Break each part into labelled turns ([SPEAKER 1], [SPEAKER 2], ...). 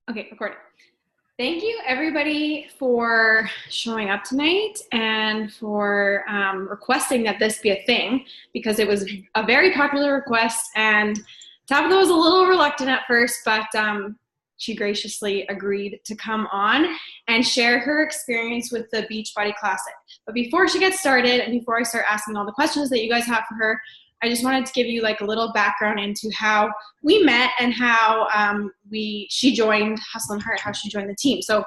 [SPEAKER 1] Okay, recording. Thank you everybody for showing up tonight and for requesting that this be a thing, because it was a very popular request, and Tabitha was a little reluctant at first, but she graciously agreed to come on and share her experience with the Beachbody Classic. But before she gets started and before I start asking all the questions that you guys have for her, I just wanted to give you like a little background into how we met and how she joined Hustle and Heart, how she joined the team. So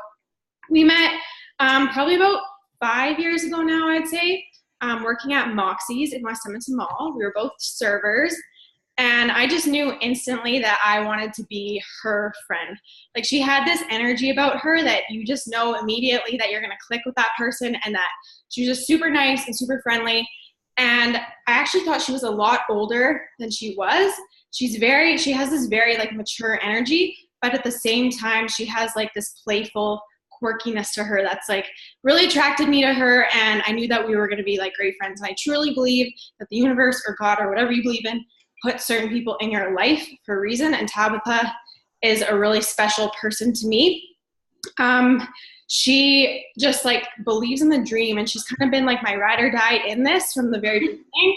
[SPEAKER 1] we met probably about 5 years ago now, I'd say, working at Moxie's in West Edmonton Mall. We were both servers, and I just knew instantly that I wanted to be her friend. Like, she had this energy about her that you just know immediately that you're gonna click with that person, and that she was just super nice and super friendly. And I actually thought she was a lot older than she was. She has this very like mature energy, but at the same time, she has like this playful quirkiness to her that's like really attracted me to her. And I knew that we were going to be like great friends. And I truly believe that the universe or God or whatever you believe in put certain people in your life for a reason. And Tabitha is a really special person to me. She just like believes in the dream, and she's kind of been like my ride or die in this from the very beginning.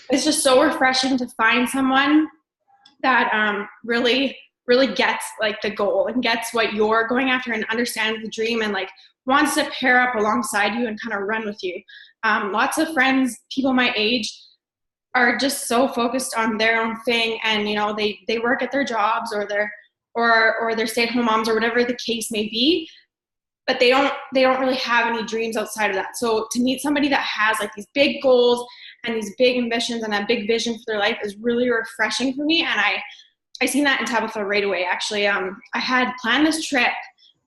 [SPEAKER 1] It's just so refreshing to find someone that really gets like the goal and gets what you're going after and understands the dream and like wants to pair up alongside you and kind of run with you. Lots of friends, people my age, are just so focused on their own thing, and you know, they work at their jobs or they're stay-at-home moms or whatever the case may be, but they don't really have any dreams outside of that. So to meet somebody that has like these big goals and these big ambitions and that big vision for their life is really refreshing for me. And I seen that in Tabitha right away. Actually, I had planned this trip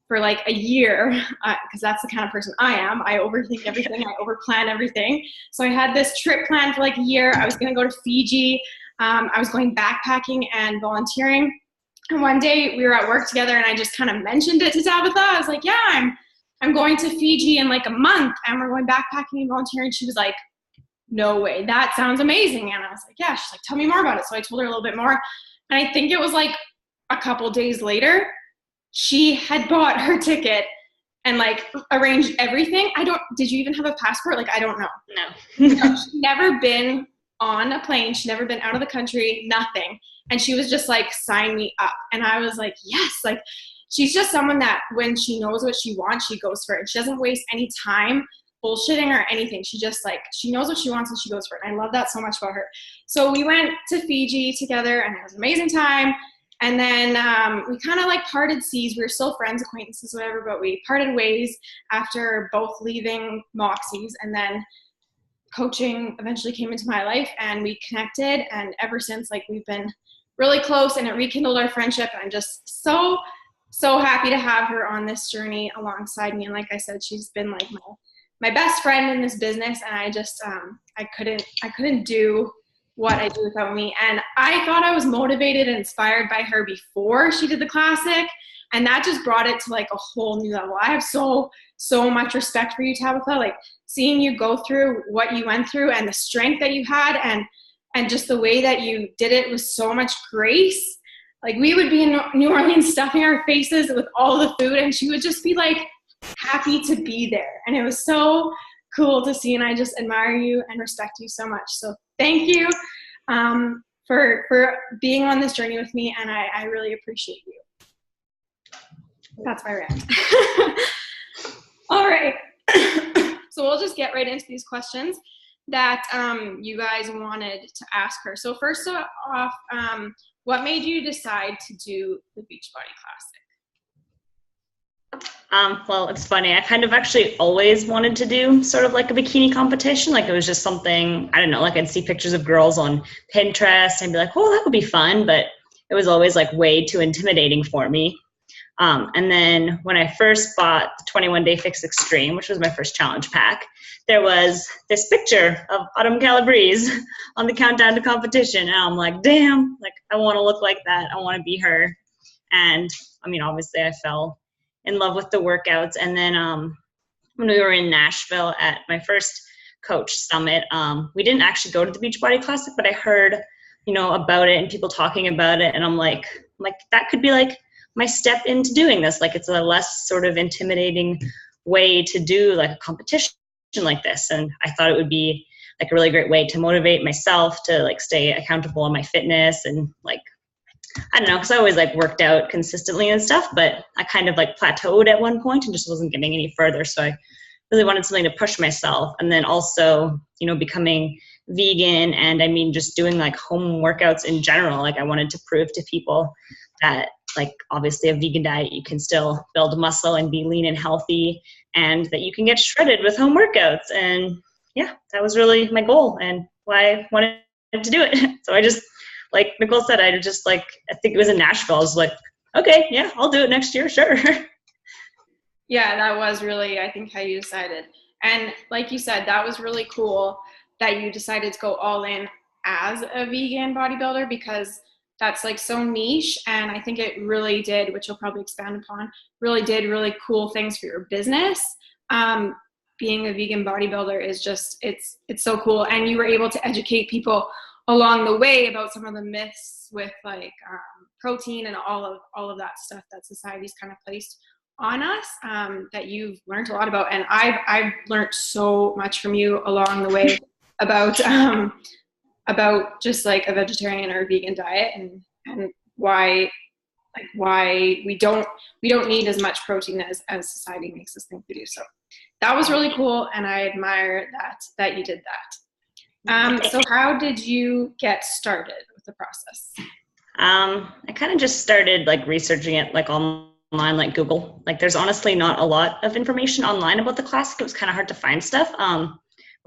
[SPEAKER 1] for like a year, because that's the kind of person I am. I overthink everything. I overplan everything. So I had this trip planned for like a year. I was going to go to Fiji. I was going backpacking and volunteering. And one day we were at work together, and I just kind of mentioned it to Tabitha. I was like, yeah, I'm going to Fiji in like a month, and we're going backpacking and volunteering. She was like, no way, that sounds amazing. And I was like, yeah. She's like, tell me more about it. So I told her a little bit more. And I think it was like a couple days later, she had bought her ticket and like arranged everything. Did you even have a passport? Like, I don't know.
[SPEAKER 2] No.
[SPEAKER 1] She'd never been on a plane. She'd never been out of the country, nothing. And she was just like, sign me up. And I was like, yes. Like, she's just someone that when she knows what she wants, she goes for it. She doesn't waste any time bullshitting or anything. She just like, she knows what she wants and she goes for it. And I love that so much about her. So we went to Fiji together, and it was an amazing time. And then we kind of like parted seas. We were still friends, acquaintances, whatever, but we parted ways after both leaving Moxie's. And then coaching eventually came into my life, and we connected. And ever since, like, we've been really close, and it rekindled our friendship. And I'm just so happy to have her on this journey alongside me. And like I said, she's been like my best friend in this business. And I just, I couldn't do what I do without me. And I thought I was motivated and inspired by her before she did the classic. And that just brought it to like a whole new level. I have so much respect for you, Tabitha. Like, seeing you go through what you went through and the strength that you had, and just the way that you did it with so much grace. Like, we would be in New Orleans stuffing our faces with all the food, and she would just be like happy to be there. And it was so cool to see, and I just admire you and respect you so much. So thank you for being on this journey with me, and I really appreciate you. That's my rant. All right. So we'll just get right into these questions that you guys wanted to ask her. So first off, what made you decide to do the Beachbody Classic?
[SPEAKER 2] Well, it's funny. I kind of actually always wanted to do sort of like a bikini competition. Like, it was just something, I don't know, like I'd see pictures of girls on Pinterest and be like, oh, that would be fun. But it was always like way too intimidating for me. And then when I first bought the 21 Day Fix Extreme, which was my first challenge pack, there was this picture of Autumn Calabrese on the countdown to competition. And I'm like, damn, like, I want to look like that. I want to be her. And I mean, obviously I fell in love with the workouts. And then when we were in Nashville at my first coach summit, we didn't actually go to the Beachbody Classic, but I heard, you know, about it and people talking about it. And I'm like, that could be like my step into doing this. Like, it's a less sort of intimidating way to do like a competition like this. And I thought it would be like a really great way to motivate myself to like stay accountable on my fitness and like, I don't know, because I always like worked out consistently and stuff, but I kind of like plateaued at one point and just wasn't getting any further. So I really wanted something to push myself. And then also, you know, becoming vegan, and I mean, just doing like home workouts in general. Like, I wanted to prove to people that like, obviously a vegan diet, you can still build muscle and be lean and healthy, and that you can get shredded with home workouts. And yeah, that was really my goal and why I wanted to do it. So I just, like Nicole said, I just like, I think it was in Nashville. I was like, okay, yeah, I'll do it next year. Sure.
[SPEAKER 1] Yeah, that was really, I think, how you decided. And like you said, that was really cool that you decided to go all in as a vegan bodybuilder, because that's like so niche. And I think it really did, which you'll probably expand upon, really did really cool things for your business. Being a vegan bodybuilder is just, it's so cool. And you were able to educate people along the way about some of the myths with like protein and all of that stuff that society's kind of placed on us, that you've learned a lot about. And I've learned so much from you along the way about just like a vegetarian or a vegan diet, and why we don't need as much protein as society makes us think we do. So that was really cool, and I admire that you did that. So how did you get started with the process?
[SPEAKER 2] I kind of just started like researching it like online, like Google. Like, there's honestly not a lot of information online about the classic. It was kind of hard to find stuff.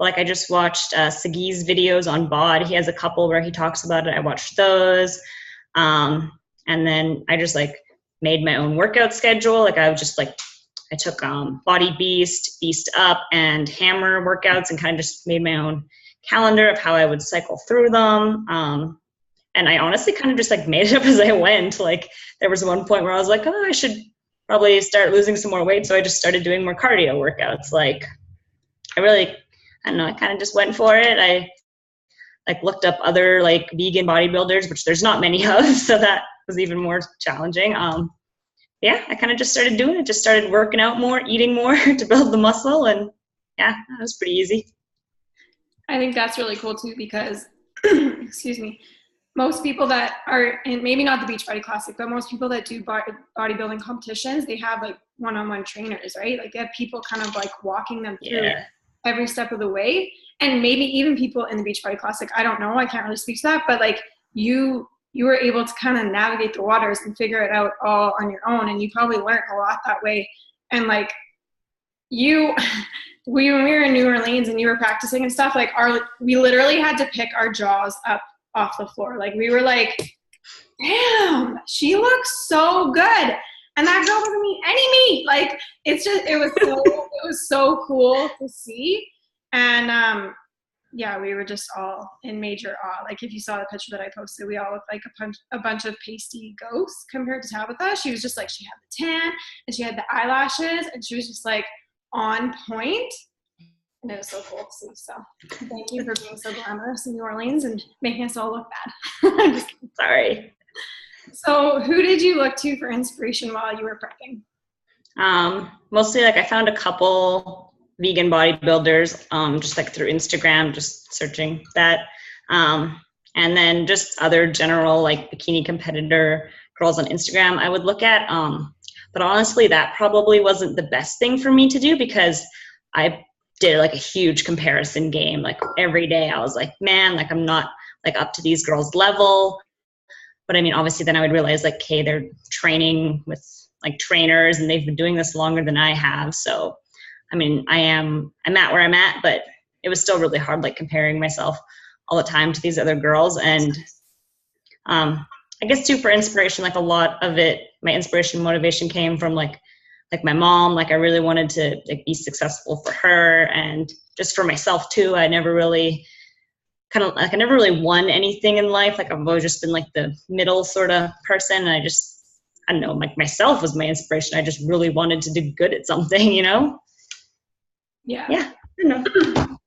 [SPEAKER 2] Like, I just watched Sagi's videos on BOD. He has a couple where he talks about it. I watched those. And then I just like made my own workout schedule. Like, I took Body Beast, Beast Up, and Hammer workouts, and kind of just made my own calendar of how I would cycle through them. And I honestly kind of just like made it up as I went. Like, there was one point where I was like, oh, I should probably start losing some more weight. So I just started doing more cardio workouts. Like, I don't know, I kind of just went for it. I like looked up other like vegan bodybuilders, which there's not many of. So that was even more challenging. Yeah, I kind of just started doing it, just started working out more, eating more to build the muscle. And yeah, that was pretty easy.
[SPEAKER 1] I think that's really cool too, because excuse me, most people that are, and maybe not the Beachbody Classic, but most people that do bodybuilding competitions, they have like one-on-one trainers, right? Like, they have people kind of like walking them through every step of the way. And maybe even people in the Beachbody Classic, I don't know, I can't really speak to that, but like you were able to kind of navigate the waters and figure it out all on your own. And you probably learned a lot that way. And like when we were in New Orleans and you were practicing and stuff, like we literally had to pick our jaws up off the floor. Like, we were like, damn, she looks so good. And that girl doesn't eat any meat. Like, it was so cool to see. And yeah, we were just all in major awe. Like, if you saw the picture that I posted, we all looked like a bunch of pasty ghosts compared to Tabitha. She was just like, she had the tan and she had the eyelashes, and she was just like on point. And it was so cool to see. So thank you for being so glamorous in New Orleans and making us all look bad.
[SPEAKER 2] Sorry.
[SPEAKER 1] So who did you look to for inspiration while you were prepping?
[SPEAKER 2] Mostly like I found a couple vegan bodybuilders, just like through Instagram, just searching that. And then just other general like bikini competitor girls on Instagram I would look at. But honestly, that probably wasn't the best thing for me to do, because I did like a huge comparison game. Like, every day I was like, man, like, I'm not like up to these girls' level. But I mean, obviously then I would realize like, okay, they're training with like trainers and they've been doing this longer than I have. So, I mean, I'm at where I'm at, but it was still really hard, like comparing myself all the time to these other girls. And I guess too, for inspiration, like a lot of it, my inspiration motivation came from like my mom. Like, I really wanted to like be successful for her, and just for myself too. I never really I never really won anything in life. Like, I've always just been like the middle sort of person. And I don't know, like, myself was my inspiration. I just really wanted to do good at something, you know?
[SPEAKER 1] Yeah.
[SPEAKER 2] Yeah. I don't know.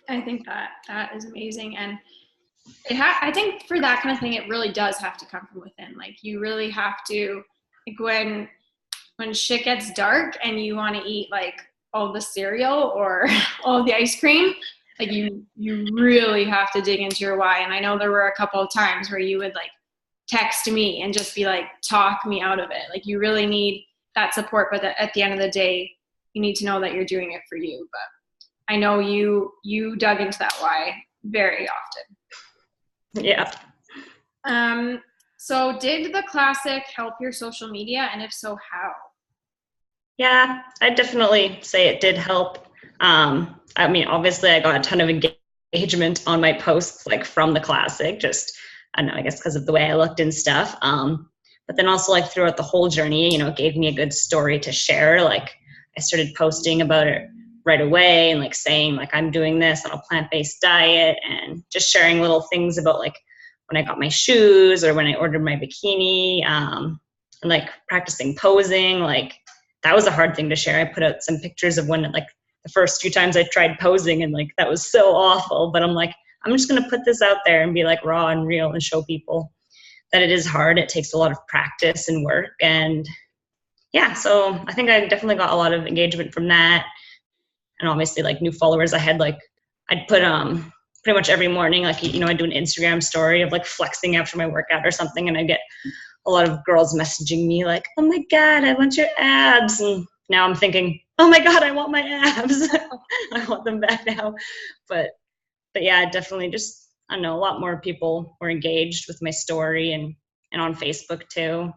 [SPEAKER 1] I think that is amazing. And I think for that kind of thing, it really does have to come from within. Like, you really have to like when shit gets dark and you want to eat like all the cereal or all the ice cream, like you really have to dig into your why. And I know there were a couple of times where you would like text me and just be like, talk me out of it. Like you really need that support, but at the end of the day, you need to know that you're doing it for you. But I know you dug into that why very often.
[SPEAKER 2] Yeah.
[SPEAKER 1] So did the classic help your social media? And if so, how?
[SPEAKER 2] Yeah, I'd definitely say it did help. I mean, obviously I got a ton of engagement on my posts, like from the classic, just, I don't know, I guess because of the way I looked and stuff. But then also like throughout the whole journey, you know, it gave me a good story to share. Like I started posting about it right away and like saying like, I'm doing this on a plant-based diet, and just sharing little things about like when I got my shoes or when I ordered my bikini, and like practicing posing. Like that was a hard thing to share. I put out some pictures of when like the first few times I tried posing, and like that was so awful, but I'm like, I'm just going to put this out there and be like raw and real and show people that it is hard. It takes a lot of practice and work. And yeah, so I think I definitely got a lot of engagement from that. And obviously like new followers. I had like, I'd put pretty much every morning, like, you know, I'd do an Instagram story of like flexing after my workout or something, and I get a lot of girls messaging me like, oh my God, I want your abs. And now I'm thinking, oh my God, I want my abs. I want them back now. But yeah, definitely just, I don't know, a lot more people were engaged with my story and on Facebook too.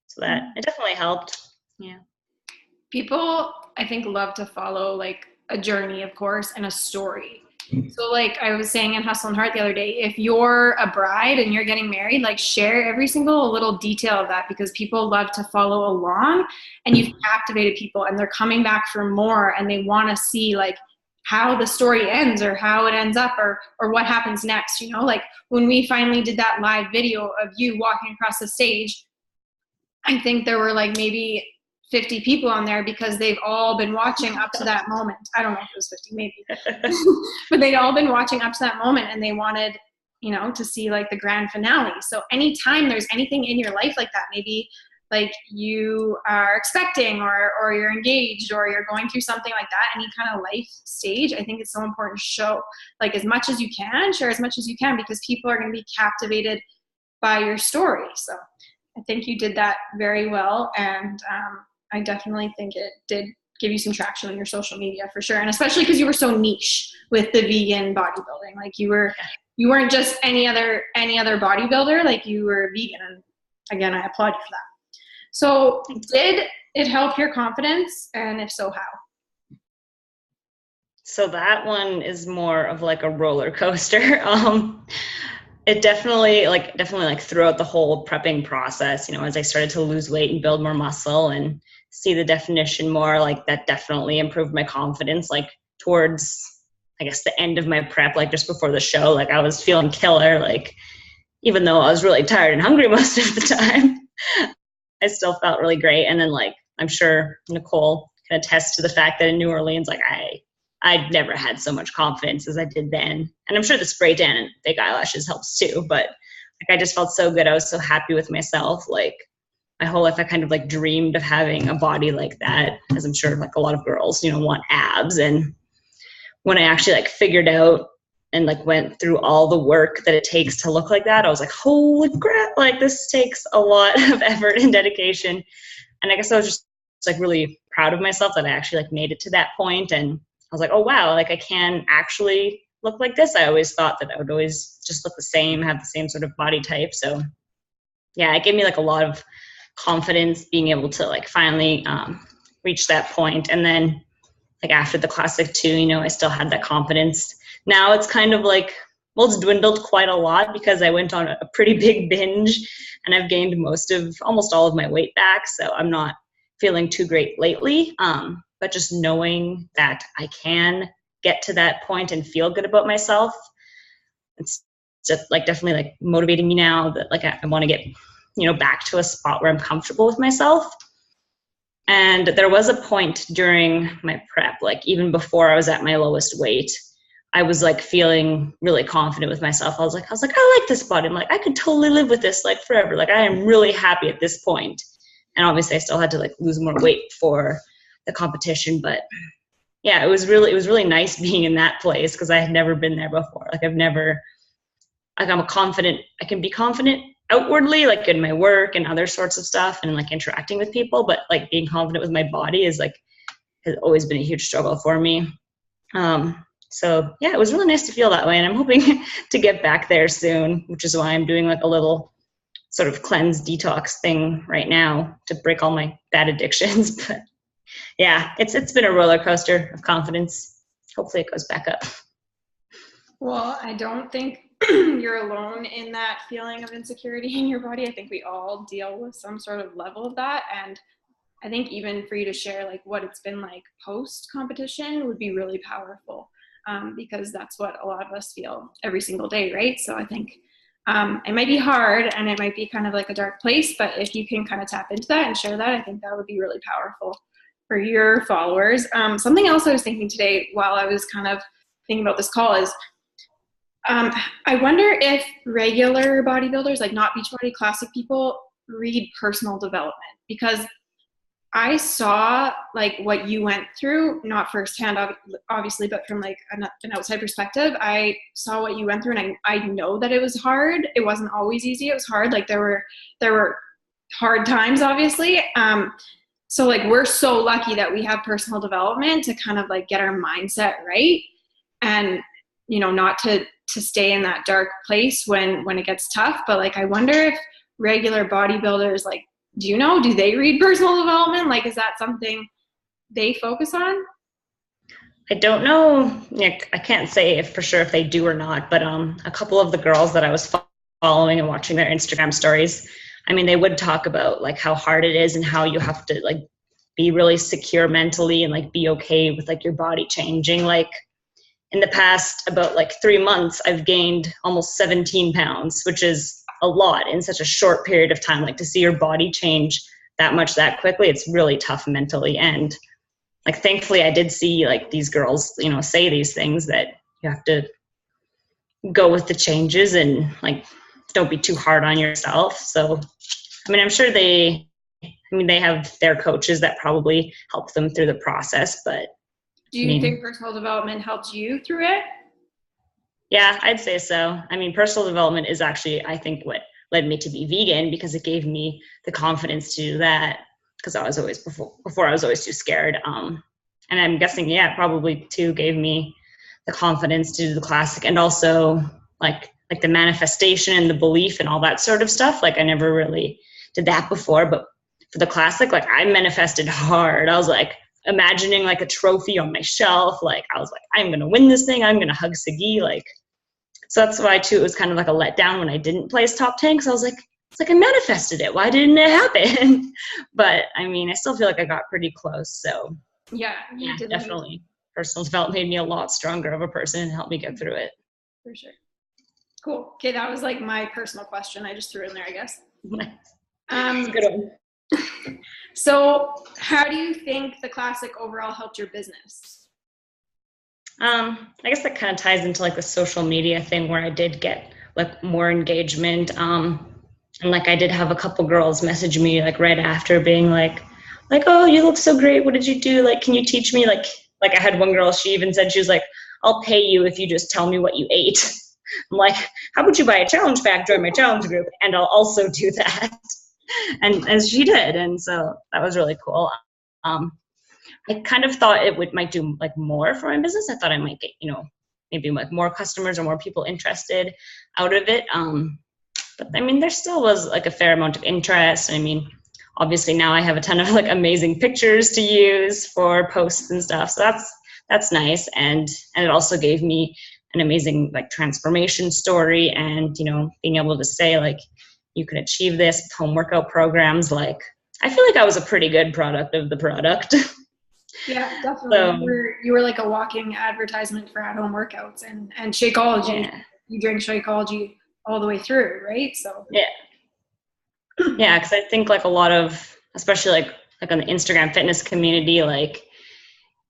[SPEAKER 2] So that it definitely helped. Yeah.
[SPEAKER 1] People, I think, love to follow like a journey, of course, and a story. So like I was saying in Hustle and Heart the other day, if you're a bride and you're getting married, like share every single little detail of that, because people love to follow along, and you've captivated people and they're coming back for more, and they want to see like how the story ends or how it ends up or what happens next. You know, like when we finally did that live video of you walking across the stage, I think there were like maybe 50 people on there, because they've all been watching up to that moment. I don't know if it was 50, maybe. But they'd all been watching up to that moment, and they wanted, you know, to see like the grand finale. So anytime there's anything in your life like that, maybe like you are expecting or you're engaged or you're going through something like that, any kind of life stage, I think it's so important to show like as much as you can, share as much as you can, because people are going to be captivated by your story. So I think you did that very well. And I definitely think it did give you some traction on your social media for sure. And especially because you were so niche with the vegan bodybuilding. Like you weren't just any other bodybuilder, like you were vegan. And again, I applaud you for that. So did it help your confidence? And if so, how?
[SPEAKER 2] So that one is more of like a roller coaster. It definitely throughout the whole prepping process, you know, as I started to lose weight and build more muscle and see the definition more, like that definitely improved my confidence, like towards, I guess, the end of my prep, like just before the show, like I was feeling killer. Like, even though I was really tired and hungry most of the time, I still felt really great. And then like, I'm sure Nicole can attest to the fact that in New Orleans, like I'd never had so much confidence as I did then. And I'm sure the spray tan and fake eyelashes helps too, but like I just felt so good. I was so happy with myself. Like my whole life I kind of like dreamed of having a body like that, as I'm sure like a lot of girls, you know, want abs. And when I actually like figured out and like went through all the work that it takes to look like that, I was like, holy crap, like this takes a lot of effort and dedication. And I guess I was just like really proud of myself that I actually like made it to that point. And I was like, oh wow, like I can actually look like this. I always thought that I would always just look the same, have the same sort of body type. So yeah, it gave me like a lot of confidence being able to like finally reach that point. And then like after the classic too, you know, I still had that confidence. Now it's kind of like, well, it's dwindled quite a lot because I went on a pretty big binge and I've gained almost all of my weight back. So I'm not feeling too great lately. But just knowing that I can get to that point and feel good about myself, it's just like definitely like motivating me now that like I want to get, you know, back to a spot where I'm comfortable with myself. And there was a point during my prep, like even before I was at my lowest weight, I was like feeling really confident with myself. I was like, I like this body. I'm like, I could totally live with this like forever. Like I am really happy at this point. And obviously I still had to like lose more weight for the competition, but yeah, it was really nice being in that place because I had never been there before. Like I can be confident outwardly, like in my work and other sorts of stuff and like interacting with people, but like being confident with my body has always been a huge struggle for me. So yeah, it was really nice to feel that way, and I'm hoping to get back there soon, which is why I'm doing like a little sort of cleanse detox thing right now to break all my bad addictions. But yeah, it's been a roller coaster of confidence. Hopefully it goes back up.
[SPEAKER 1] Well, I don't think you're alone in that feeling of insecurity in your body. I think we all deal with some sort of level of that. And I think even for you to share like what it's been like post competition would be really powerful, because that's what a lot of us feel every single day, right? So I think it might be hard and it might be kind of like a dark place, but if you can kind of tap into that and share that, I think that would be really powerful for your followers. Something else I was thinking today while I was kind of thinking about this call is, I wonder if regular bodybuilders, like not Beachbody Classic people, read personal development, because I saw like what you went through, not firsthand, obviously, but from like an outside perspective. I saw what you went through, and I know that it was hard. It wasn't always easy. It was hard. Like there were hard times, obviously. So like we're so lucky that we have personal development to kind of like get our mindset right, and not to stay in that dark place when it gets tough. But like I wonder if regular bodybuilders, like, do they read personal development? Like, is that something they focus on?
[SPEAKER 2] I don't know. I can't say if for sure if they do or not, but a couple of the girls that I was following and watching their Instagram stories, I mean, they would talk about like how hard it is and how you have to like be really secure mentally and like be okay with like your body changing. Like in the past about like 3 months, I've gained almost 17 pounds, which is a lot in such a short period of time. Like to see your body change that much that quickly, it's really tough mentally. And like thankfully I did see like these girls say these things, that you have to go with the changes and like don't be too hard on yourself. So I mean, I'm sure they have their coaches that probably help them through the process. But
[SPEAKER 1] do you think personal development helped you through it?
[SPEAKER 2] Yeah, I'd say so. I mean, personal development is actually, I think, what led me to be vegan, because it gave me the confidence to do that, because I was always before I was always too scared. And I'm guessing, yeah, probably too gave me the confidence to do the classic, and also like the manifestation and the belief and all that sort of stuff. Like I never really did that before, but for the classic, like I manifested hard. I was like imagining like a trophy on my shelf. Like I was like, I'm going to win this thing. I'm going to hug Sagi. Like, so that's why too, it was kind of like a letdown when I didn't place top 10. Cause I was like, it's like I manifested it. Why didn't it happen? But I mean, I still feel like I got pretty close. So yeah, definitely. Personal development made me a lot stronger of a person and helped me get through it.
[SPEAKER 1] For sure. Cool. Okay. That was like my personal question. I just threw it in there, I guess.
[SPEAKER 2] That's a good one.
[SPEAKER 1] So how do you think the classic overall helped your business?
[SPEAKER 2] I guess that kind of ties into like the social media thing, where I did get like more engagement. And like I did have a couple girls message me like right after, being like, oh, you look so great. What did you do? Like, can you teach me? Like I had one girl, she even said, she was like, I'll pay you if you just tell me what you ate. I'm like, how about you buy a challenge pack, join my challenge group, and I'll also do that. And as she did. And so that was really cool. I kind of thought it might do like more for my business. I thought I might get, maybe like more customers or more people interested out of it. But I mean, there still was like a fair amount of interest. I mean, obviously now I have a ton of like amazing pictures to use for posts and stuff. So that's nice. And it also gave me an amazing like transformation story, and, being able to say like, you can achieve this with home workout programs. Like, I feel like I was a pretty good product of the product.
[SPEAKER 1] Yeah, definitely. So, you were like a walking advertisement for at-home workouts and Shakeology. Yeah. You drink Shakeology all the way through, right? So yeah, because I think like a lot of, especially like on the Instagram fitness community, like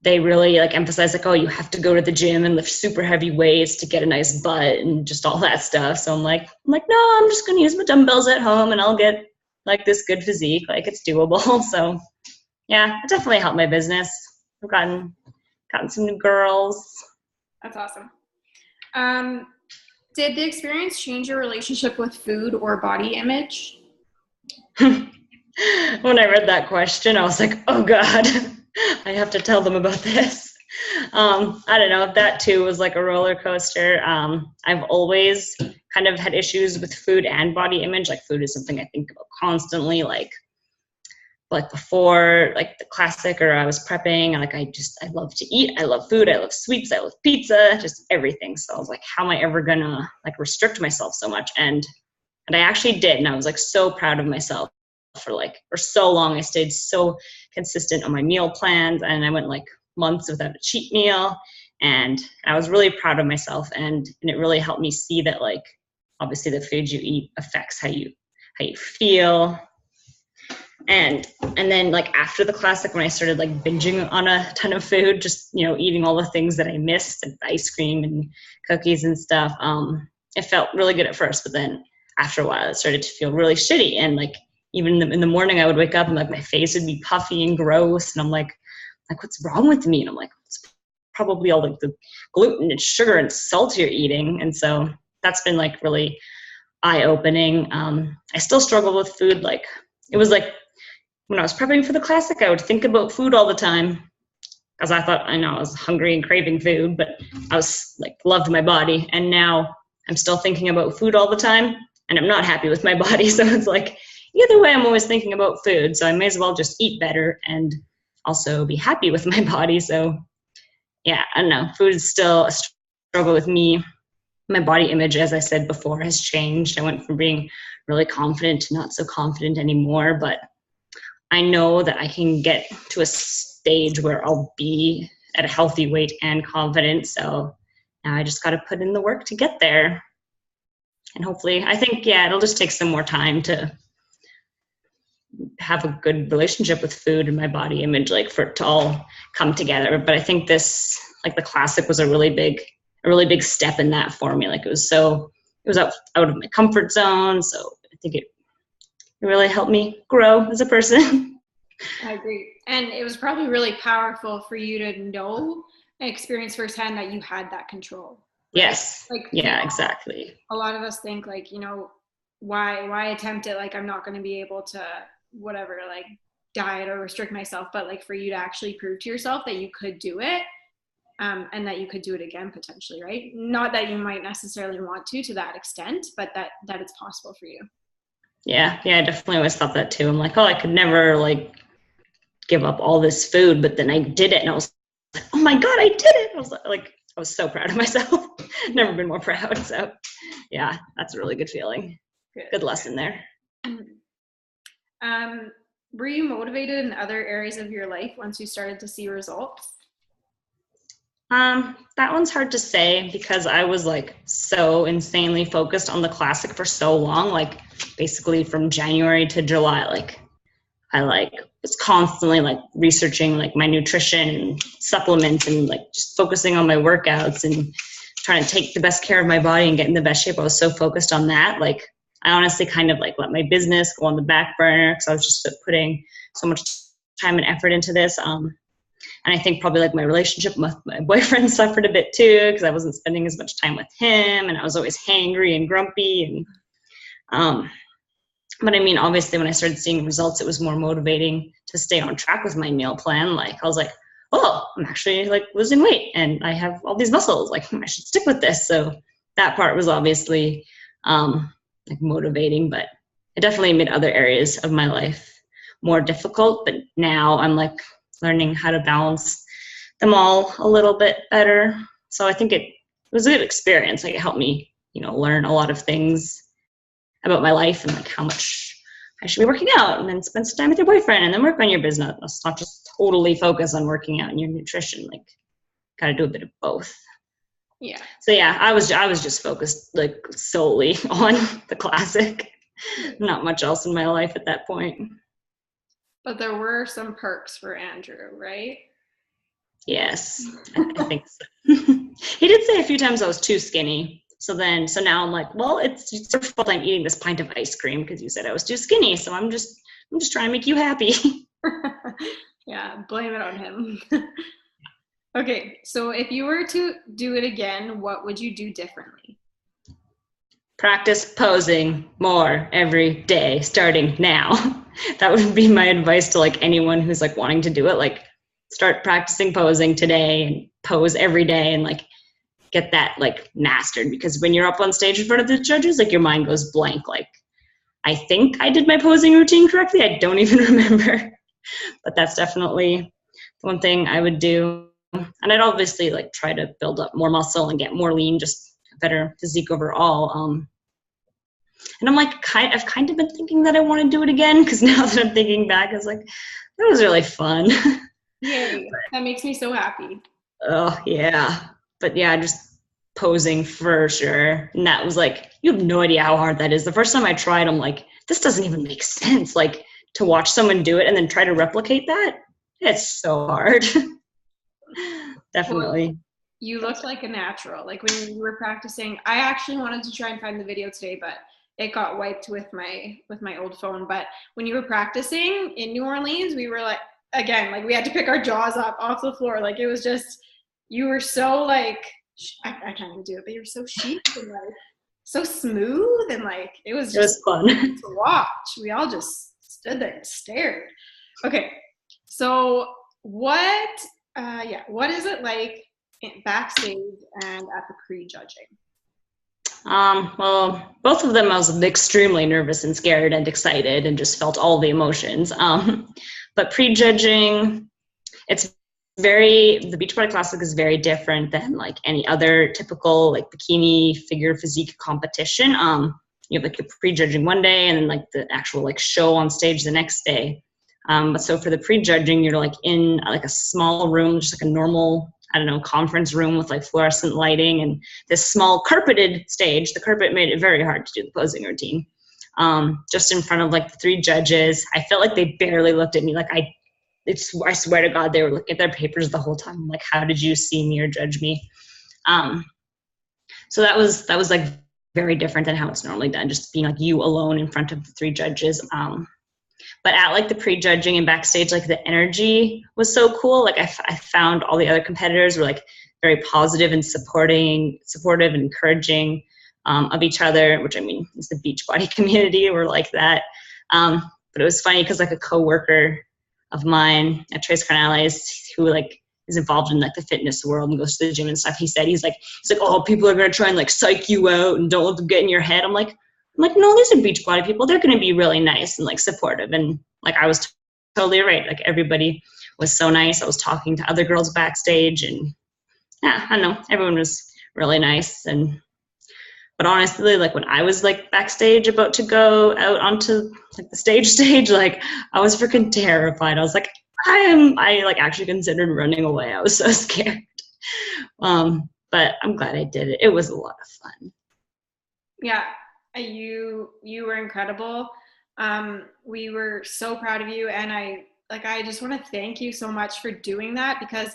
[SPEAKER 1] they really like emphasize like, oh, you have to go to the gym and lift super heavy weights to get a nice butt and just all that stuff. So I'm like, no, I'm just going to use my dumbbells at home and I'll get
[SPEAKER 2] like this good physique, like it's doable. So yeah, it definitely helped my business. I've gotten some new girls.
[SPEAKER 1] That's awesome. Did the experience change your relationship with food or body image?
[SPEAKER 2] When I read that question, I was like, oh God, I have to tell them about this. I don't know, that too was like a roller coaster. I've always kind of had issues with food and body image. Like food is something I think about constantly, like before like the classic, or I was prepping, I love to eat. I love food. I love sweets. I love pizza, just everything. So I was like, how am I ever gonna like restrict myself so much? And I actually did. And I was like so proud of myself for so long. I stayed so consistent on my meal plans, and I went like months without a cheat meal. And I was really proud of myself. And it really helped me see that like, obviously the food you eat affects how you feel. And then like after the classic, when I started like binging on a ton of food, just, eating all the things that I missed, like ice cream and cookies and stuff, it felt really good at first, but then after a while it started to feel really shitty. And like even in the morning I would wake up and like my face would be puffy and gross, and I'm like what's wrong with me? And I'm like, it's probably all like the gluten and sugar and salt you're eating. And so that's been like really eye-opening. I still struggle with food. Like it was like when I was prepping for the classic, I would think about food all the time because I thought, I was hungry and craving food, but I was like loved my body. And now I'm still thinking about food all the time, and I'm not happy with my body. So it's like either way, I'm always thinking about food. So I may as well just eat better and also be happy with my body. So yeah, I don't know. Food is still a struggle with me. My body image, as I said before, has changed. I went from being really confident to not so confident anymore, but I know that I can get to a stage where I'll be at a healthy weight and confident. So now I just got to put in the work to get there. And hopefully, I think, it'll just take some more time to have a good relationship with food and my body image, like for it to all come together. But I think this, like the classic, was a really big step in that for me. Like it was out of my comfort zone. So I think it really helped me grow as a person.
[SPEAKER 1] I agree. And it was probably really powerful for you to know and experience firsthand that you had that control. Right?
[SPEAKER 2] Yes. Like, yeah, exactly.
[SPEAKER 1] A lot of us think like, why attempt it? Like, I'm not going to be able to whatever, like diet or restrict myself, but like for you to actually prove to yourself that you could do it, and that you could do it again potentially, right? Not that you might necessarily want to that extent, but that it's possible for you.
[SPEAKER 2] Yeah, I definitely always thought that too. I'm like, I could never like give up all this food, but then I did it, and I was like, oh my God, I did it. I was so proud of myself. Never been more proud. So yeah, that's a really good feeling. Good lesson there.
[SPEAKER 1] Were you motivated in other areas of your life once you started to see results?
[SPEAKER 2] That one's hard to say because I was like so insanely focused on the classic for so long, like basically from January to July. Like I was constantly like researching like my nutrition and supplements and like just focusing on my workouts and trying to take the best care of my body and get in the best shape. I was so focused on that. Like I honestly kind of like let my business go on the back burner because I was just putting so much time and effort into this. And I think probably like my relationship with my boyfriend suffered a bit too because I wasn't spending as much time with him, and I was always hangry and grumpy. And but I mean, obviously, when I started seeing results, it was more motivating to stay on track with my meal plan. Like I was like, oh, I'm actually like losing weight, and I have all these muscles. Like I should stick with this. So that part was obviously like motivating, but it definitely made other areas of my life more difficult. But now I'm like learning how to balance them all a little bit better. So I think it was a good experience. Like it helped me, learn a lot of things about my life and like how much I should be working out, and then spend some time with your boyfriend and then work on your business. Let's not just totally focus on working out and your nutrition. Like got to do a bit of both.
[SPEAKER 1] Yeah.
[SPEAKER 2] So yeah, I was just focused like solely on the classic. Not much else in my life at that point.
[SPEAKER 1] But there were some perks for Andrew, right?
[SPEAKER 2] Yes, I think so. He did say a few times I was too skinny, So now I'm like, well, it's your fault I'm eating this pint of ice cream because you said I was too skinny. So I'm just trying to make you happy.
[SPEAKER 1] Yeah, blame it on him. Okay, so if you were to do it again, what would you do differently?
[SPEAKER 2] Practice posing more every day, starting now. That would be my advice to like anyone who's like wanting to do it. Like, start practicing posing today and pose every day and like get that like mastered, because when you're up on stage in front of the judges, like your mind goes blank. Like, I think I did my posing routine correctly. I don't even remember, but that's definitely one thing I would do. And I'd obviously like try to build up more muscle and get more lean, just a better physique overall. And I'm like, I've kind of been thinking that I want to do it again, because now that I'm thinking back, it's like, that was really fun.
[SPEAKER 1] Yay, that makes me so happy.
[SPEAKER 2] Oh, yeah. But yeah, just posing for sure. And that was like, you have no idea how hard that is. The first time I tried, I'm like, this doesn't even make sense. Like, to watch someone do it and then try to replicate that, it's so hard. Definitely.
[SPEAKER 1] Well, you looked like a natural. Like when you were practicing, I actually wanted to try and find the video today, but it got wiped with my old phone. But when you were practicing in New Orleans, we were like, again, like we had to pick our jaws up off the floor. Like it was just, you were so like, I can't even do it, but you were so chic and like so smooth, and like it was
[SPEAKER 2] fun
[SPEAKER 1] to watch. We all just stood there and stared. Okay, so what is it like backstage and at the pre-judging?
[SPEAKER 2] Well, both of them I was extremely nervous and scared and excited and just felt all the emotions. But pre-judging, the Beachbody Classic is very different than like any other typical like bikini figure physique competition. You have like your pre-judging one day and then like the actual like show on stage the next day. But so for the pre-judging, you're like in like a small room, just like a normal, I don't know, conference room with like fluorescent lighting and this small carpeted stage. The carpet made it very hard to do the posing routine. Just in front of like the three judges. I felt like they barely looked at me. Like I swear to God, they were looking at their papers the whole time. I'm like, how did you see me or judge me? So that was like very different than how it's normally done, just being like you alone in front of the three judges. But at like the pre-judging and backstage, like the energy was so cool. Like I found all the other competitors were like very positive and supportive and encouraging of each other, which I mean is the Beachbody community. We're like that. But it was funny because like a coworker of mine at Trace Carnales, who like is involved in like the fitness world and goes to the gym and stuff, he's like, oh, people are gonna try and like psych you out and don't let them get in your head. I'm like, no, these are Beachbody people. They're going to be really nice and like supportive. And like, I was totally right. Like everybody was so nice. I was talking to other girls backstage and yeah, I don't know. Everyone was really nice. But honestly, like when I was like backstage about to go out onto like the stage, like I was freaking terrified. I was like, I like actually considered running away. I was so scared. But I'm glad I did it. It was a lot of fun.
[SPEAKER 1] Yeah. You were incredible. We were so proud of you, and I just want to thank you so much for doing that, because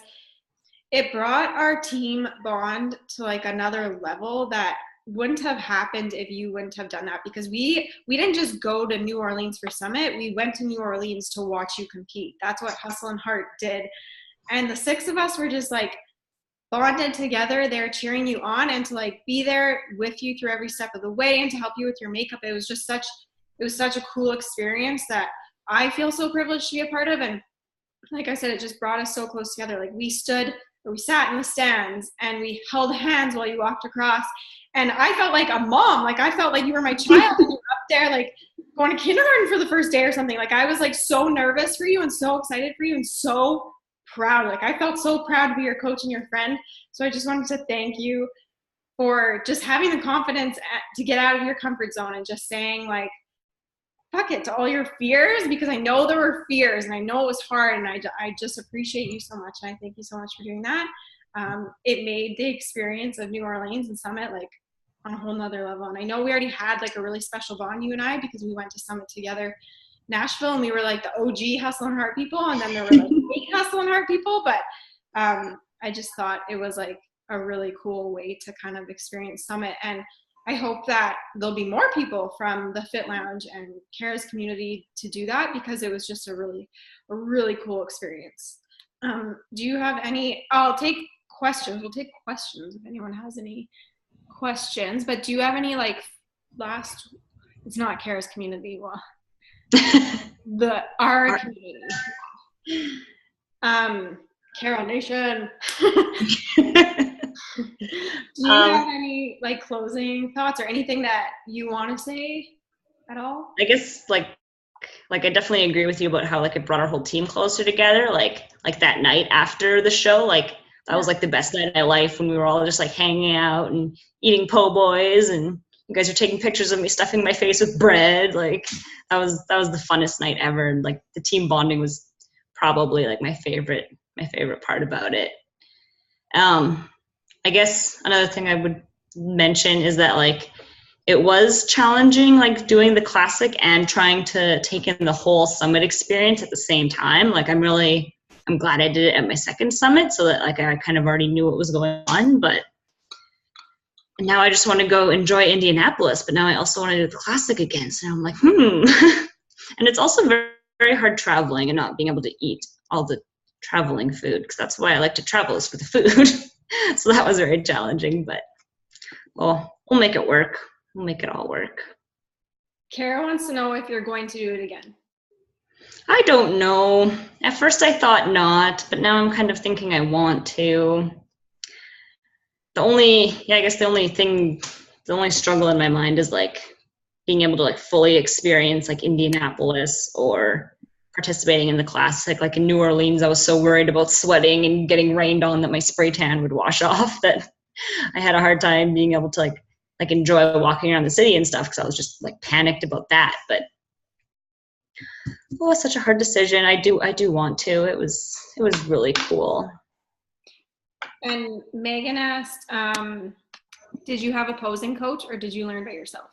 [SPEAKER 1] it brought our team bond to like another level that wouldn't have happened if you wouldn't have done that, because we didn't just go to New Orleans for Summit. We went to New Orleans to watch you compete. That's what Hustle and Heart did. And the six of us were just like bonded together. They're cheering you on, and to like be there with you through every step of the way and to help you with your makeup. It was such a cool experience that I feel so privileged to be a part of. And like I said, it just brought us so close together. Like we sat in the stands and we held hands while you walked across. And I felt like a mom. Like I felt like you were my child and you were up there like going to kindergarten for the first day or something. Like I was like so nervous for you and so excited for you and so proud. Like I felt so proud to be your coach and your friend. So I just wanted to thank you for just having the confidence to get out of your comfort zone and just saying like, fuck it to all your fears, because I know there were fears and I know it was hard, and I just appreciate you so much. And I thank you so much for doing that. It made the experience of New Orleans and Summit like on a whole nother level. And I know we already had like a really special bond, you and I, because we went to Summit together, Nashville, and we were like the OG Hustle and Heart people, and then there were like fake Hustle and Heart people. But I just thought it was like a really cool way to kind of experience Summit. And I hope that there'll be more people from the Fit Lounge and Kara's community to do that, because it was just a really cool experience. Do you have any, I'll take questions. We'll take questions if anyone has any questions, but do you have any like last, it's not Kara's community, well, our community. Kara Nation. Do you have any like closing thoughts or anything that you want to say at all?
[SPEAKER 2] I guess like I definitely agree with you about how like it brought our whole team closer together. Like that night after the show, like that was like the best night of my life, when we were all just like hanging out and eating po' boys, and you guys are taking pictures of me stuffing my face with bread. Like that was the funnest night ever. And like the team bonding was probably like my favorite part about it. I guess another thing I would mention is that like it was challenging, like doing the classic and trying to take in the whole summit experience at the same time. Like I'm glad I did it at my second summit, so that like I kind of already knew what was going on. But now I just want to go enjoy Indianapolis, but now I also want to do the classic again. So I'm like, And it's also very, very hard traveling and not being able to eat all the traveling food, because that's why I like to travel, is for the food. So that was very challenging, but we'll make it work. We'll make it all work.
[SPEAKER 1] Kara wants to know if you're going to do it again.
[SPEAKER 2] I don't know. At first I thought not, but now I'm kind of thinking I want to. The only struggle in my mind is like being able to like fully experience like Indianapolis or participating in the classic. Like in New Orleans, I was so worried about sweating and getting rained on that my spray tan would wash off, that I had a hard time being able to like enjoy walking around the city and stuff, because I was just like panicked about that. But it's such a hard decision. I do want to. It was really cool.
[SPEAKER 1] And Megan asked, did you have a posing coach, or did you learn by yourself?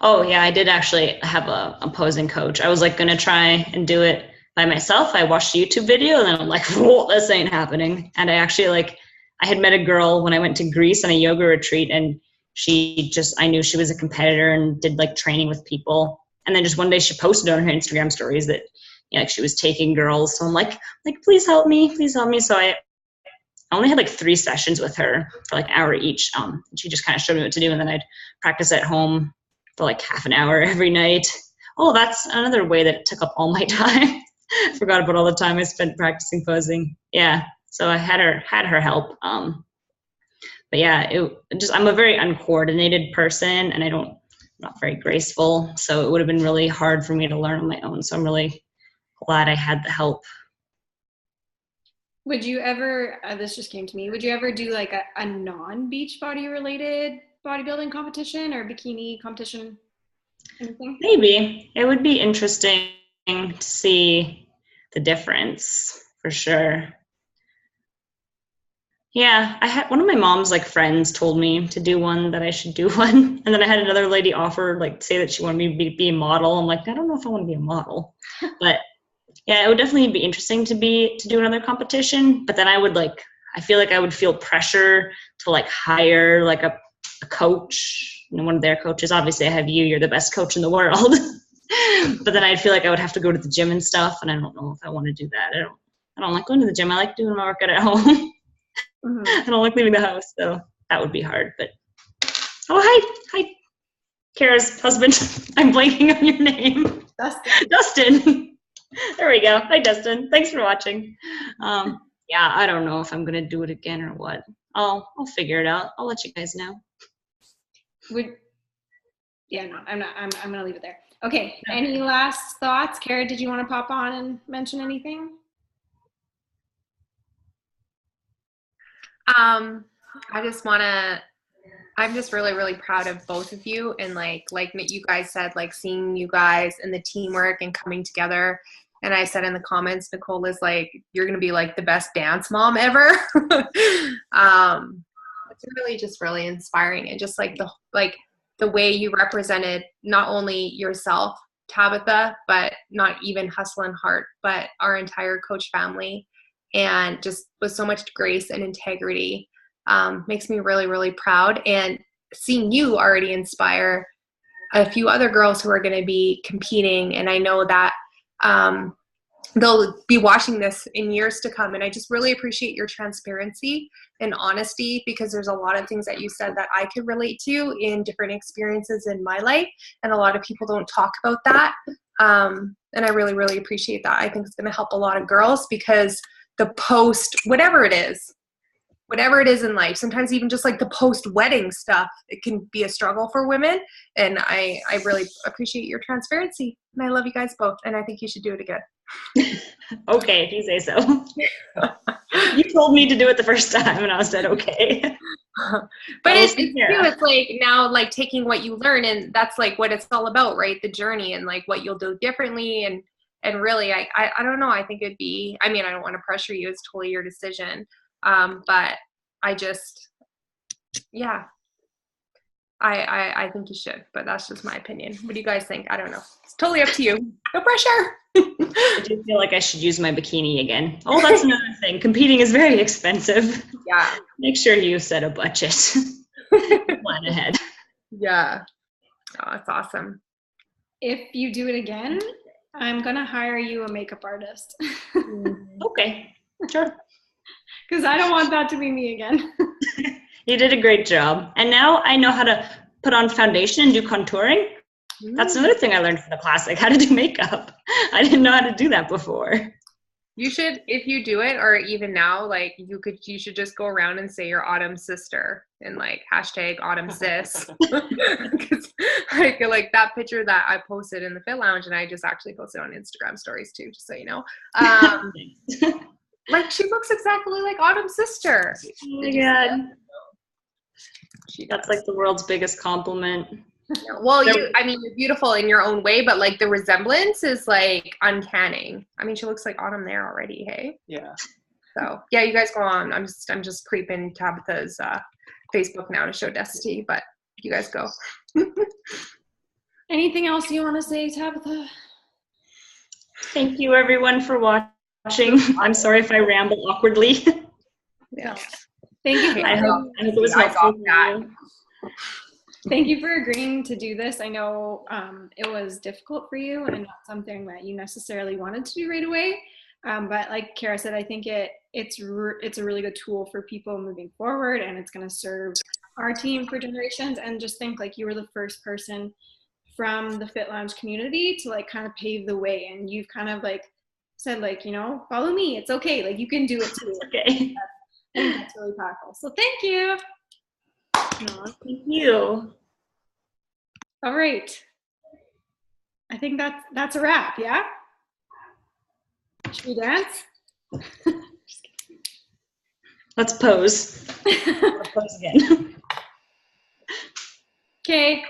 [SPEAKER 2] Oh yeah, I did actually have a posing coach. I was like going to try and do it by myself. I watched a YouTube video and then I'm like, whoa, this ain't happening. And I actually I had met a girl when I went to Greece on a yoga retreat, and I knew she was a competitor and did like training with people. And then just one day she posted on her Instagram stories that, you know, like she was taking girls. So I'm like, please help me. So I only had like 3 sessions with her for like an hour each. She just kind of showed me what to do, and then I'd practice at home for like half an hour every night. Oh, that's another way that it took up all my time. Forgot about all the time I spent practicing posing. Yeah, so I had her help. But yeah, I'm a very uncoordinated person, and I'm not very graceful. So it would have been really hard for me to learn on my own. So I'm really glad I had the help.
[SPEAKER 1] Would you ever, this just came to me, would you ever do like a non-Beachbody related bodybuilding competition or bikini competition? Anything?
[SPEAKER 2] Maybe. It would be interesting to see the difference, for sure. Yeah, I had one of my mom's like friends told me to do one, that I should do one. And then I had another lady offer, like, say that she wanted me to be a model. I'm like, I don't know if I want to be a model. But yeah, it would definitely be interesting to do another competition. But then I feel like I would feel pressure to like hire like a coach, one of their coaches. Obviously I have you're the best coach in the world. But then I'd feel like I would have to go to the gym and stuff, and I don't know if I want to do that. I don't like going to the gym. I like doing my workout at home. Mm-hmm. I don't like leaving the house, so that would be hard. But hi Kara's husband. I'm blanking on your name. Dustin. There we go. Hi Dustin, thanks for watching. Yeah, I don't know if I'm gonna do it again or what. I'll figure it out. I'll let you guys know.
[SPEAKER 1] I'm gonna leave it there. Okay, any last thoughts? Kara, did you want to pop on and mention anything?
[SPEAKER 3] I'm just really, really proud of both of you. And like you guys said, like seeing you guys and the teamwork and coming together. And I said in the comments, Nicole is like, you're going to be like the best dance mom ever. It's really just really inspiring. And just like the way you represented not only yourself, Tabitha, but not even Hustle and Heart, but our entire coach family, and just with so much grace and integrity. makes me really, really proud. And seeing you already inspire a few other girls who are going to be competing. And I know that they'll be watching this in years to come. And I just really appreciate your transparency and honesty, because there's a lot of things that you said that I could relate to in different experiences in my life. And a lot of people don't talk about that. And I really, really appreciate that. I think it's going to help a lot of girls, because the post, whatever it is in life, sometimes even just like the post-wedding stuff, it can be a struggle for women. And I really appreciate your transparency. And I love you guys both. And I think you should do it again.
[SPEAKER 2] Okay, if you say so. You told me to do it the first time and I said okay.
[SPEAKER 3] But it's too, it's like now like taking what you learn, and that's like what it's all about, right? The journey and like what you'll do differently. And really, I don't know. I think it'd be, I mean, I don't want to pressure you. It's totally your decision. But I just, yeah, I think you should, but that's just my opinion. What do you guys think? I don't know. It's totally up to you. No pressure.
[SPEAKER 2] I do feel like I should use my bikini again. Oh, that's another thing. Competing is very expensive.
[SPEAKER 3] Yeah.
[SPEAKER 2] Make sure you set a budget. Plan ahead.
[SPEAKER 3] Yeah. Oh, that's awesome.
[SPEAKER 1] If you do it again, I'm going to hire you a makeup artist.
[SPEAKER 2] Okay. Sure.
[SPEAKER 1] Because I don't want that to be me again.
[SPEAKER 2] You did a great job. And now I know how to put on foundation and do contouring. That's another thing I learned from the class, like how to do makeup. I didn't know how to do that before.
[SPEAKER 3] You should, if you do it, or even now, like you should just go around and say you're Autumn's sister and like hashtag Autumn sis. like that picture that I posted in the Fit Lounge, and I just actually posted on Instagram stories too, just so you know. Like she looks exactly like Autumn's sister.
[SPEAKER 2] Oh my God. That's like the world's biggest compliment.
[SPEAKER 3] Well, you're beautiful in your own way, but like the resemblance is like uncanny. I mean, she looks like Autumn there already. Hey.
[SPEAKER 4] Yeah.
[SPEAKER 3] So yeah, you guys go on. I'm just creeping Tabitha's Facebook now to show Destiny, but you guys go.
[SPEAKER 1] Anything else you want to say, Tabitha?
[SPEAKER 2] Thank you, everyone, for watching. I'm sorry if I ramble awkwardly.
[SPEAKER 3] Yeah.
[SPEAKER 1] Thank you.
[SPEAKER 2] I hope it was helpful.
[SPEAKER 1] Thank you for agreeing to do this. I know it was difficult for you and not something that you necessarily wanted to do right away. But like Kara said, I think it's a really good tool for people moving forward, and it's going to serve our team for generations. And just think like you were the first person from the Fit Lounge community to like kind of pave the way, and you've kind of like said like, you know, follow me. It's okay. Like you can do it too.
[SPEAKER 2] Okay.
[SPEAKER 1] I think that's really powerful. So thank you.
[SPEAKER 2] Oh, thank you.
[SPEAKER 1] All right. I think that's a wrap, yeah? Should we dance?
[SPEAKER 2] Let's pose. Let's pose again.
[SPEAKER 1] Okay.